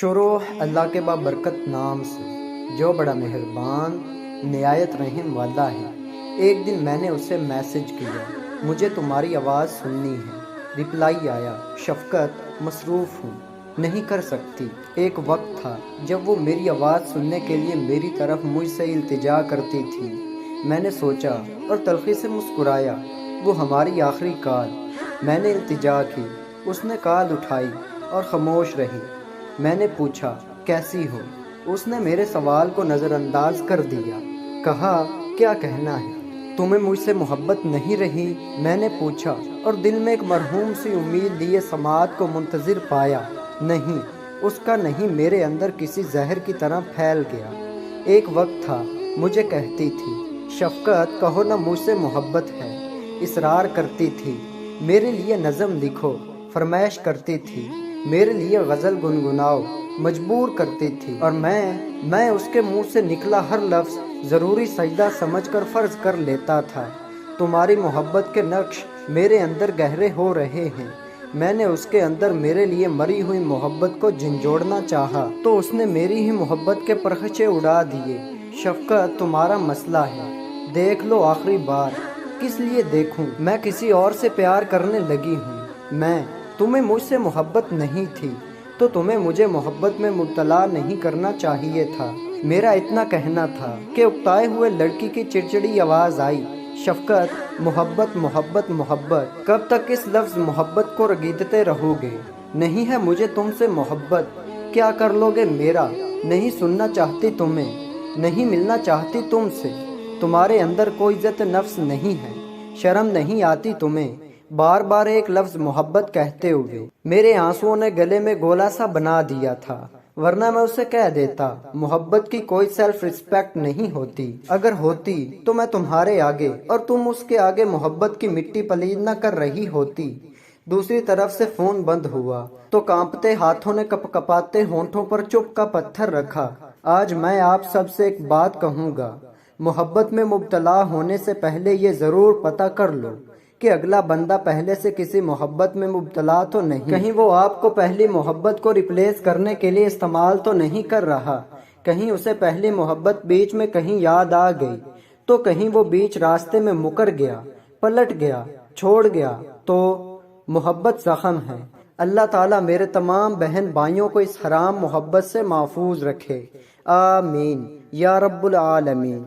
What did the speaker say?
شروع اللہ کے بابرکت نام سے جو بڑا مہربان نہایت رحم والا ہے۔ ایک دن میں نے اسے میسج کیا، مجھے تمہاری آواز سننی ہے۔ رپلائی آیا، شفقت مصروف ہوں، نہیں کر سکتی۔ ایک وقت تھا جب وہ میری آواز سننے کے لیے میری طرف مجھ سے التجا کرتی تھی۔ میں نے سوچا اور تلخی سے مسکرایا، وہ ہماری آخری کال۔ میں نے التجا کی، اس نے کال اٹھائی اور خاموش رہی۔ میں نے پوچھا، کیسی ہو؟ اس نے میرے سوال کو نظر انداز کر دیا، کہا، کیا کہنا ہے؟ تمہیں مجھ سے محبت نہیں رہی؟ میں نے پوچھا اور دل میں ایک مرحوم سی امید لیے سماعت کو منتظر پایا۔ نہیں، اس کا نہیں میرے اندر کسی زہر کی طرح پھیل گیا۔ ایک وقت تھا مجھے کہتی تھی، شفقت کہو نہ مجھ سے محبت ہے، اصرار کرتی تھی، میرے لیے نظم لکھو، فرمائش کرتی تھی، میرے لیے غزل گنگناؤ، مجبور کرتی تھی، اور میں اس کے منہ سے نکلا ہر لفظ ضروری سجدہ سمجھ کر فرض کر لیتا تھا۔ تمہاری محبت کے نقش میرے اندر گہرے ہو رہے ہیں۔ میں نے اس کے اندر میرے لیے مری ہوئی محبت کو جھنجھوڑنا چاہا تو اس نے میری ہی محبت کے پرخچے اڑا دیے۔ شفقت تمہارا مسئلہ ہے، دیکھ لو آخری بار۔ کس لیے دیکھوں؟ میں کسی اور سے پیار کرنے لگی ہوں۔ تمہیں مجھ سے محبت نہیں تھی تو تمہیں مجھے محبت میں مبتلا نہیں کرنا چاہیے تھا۔ میرا اتنا کہنا تھا کہ اکتائے ہوئے لڑکی کی چڑچڑی آواز آئی، شفقت، محبت محبت محبت، کب تک اس لفظ محبت کو رگیدتے رہو گے؟ نہیں ہے مجھے تم سے محبت، کیا کر لو گے میرا؟ نہیں سننا چاہتی تمہیں، نہیں ملنا چاہتی تم سے۔ تمہارے اندر کوئی عزت نفس نہیں ہے، شرم نہیں آتی تمہیں بار بار ایک لفظ محبت کہتے ہوئے؟ میرے آنسوؤں نے گلے میں گولا سا بنا دیا تھا، ورنہ میں اسے کہہ دیتا، محبت کی کوئی سیلف ریسپیکٹ نہیں ہوتی، اگر ہوتی تو میں تمہارے آگے اور تم اس کے آگے محبت کی مٹی پلید نہ کر رہی ہوتی۔ دوسری طرف سے فون بند ہوا تو کانپتے ہاتھوں نے کپ کپاتے ہونٹوں پر چپ کا پتھر رکھا۔ آج میں آپ سب سے ایک بات کہوں گا، محبت میں مبتلا ہونے سے پہلے یہ ضرور پتہ کر لو کہ اگلا بندہ پہلے سے کسی محبت میں مبتلا تو نہیں، کہیں وہ آپ کو پہلی محبت کو ریپلیس کرنے کے لیے استعمال تو نہیں کر رہا، کہیں اسے پہلی محبت بیچ میں کہیں یاد آ گئی تو کہیں وہ بیچ راستے میں مکر گیا، پلٹ گیا، چھوڑ گیا تو محبت زخم ہے۔ اللہ تعالیٰ میرے تمام بہن بھائیوں کو اس حرام محبت سے محفوظ رکھے، آمین یا رب العالمین۔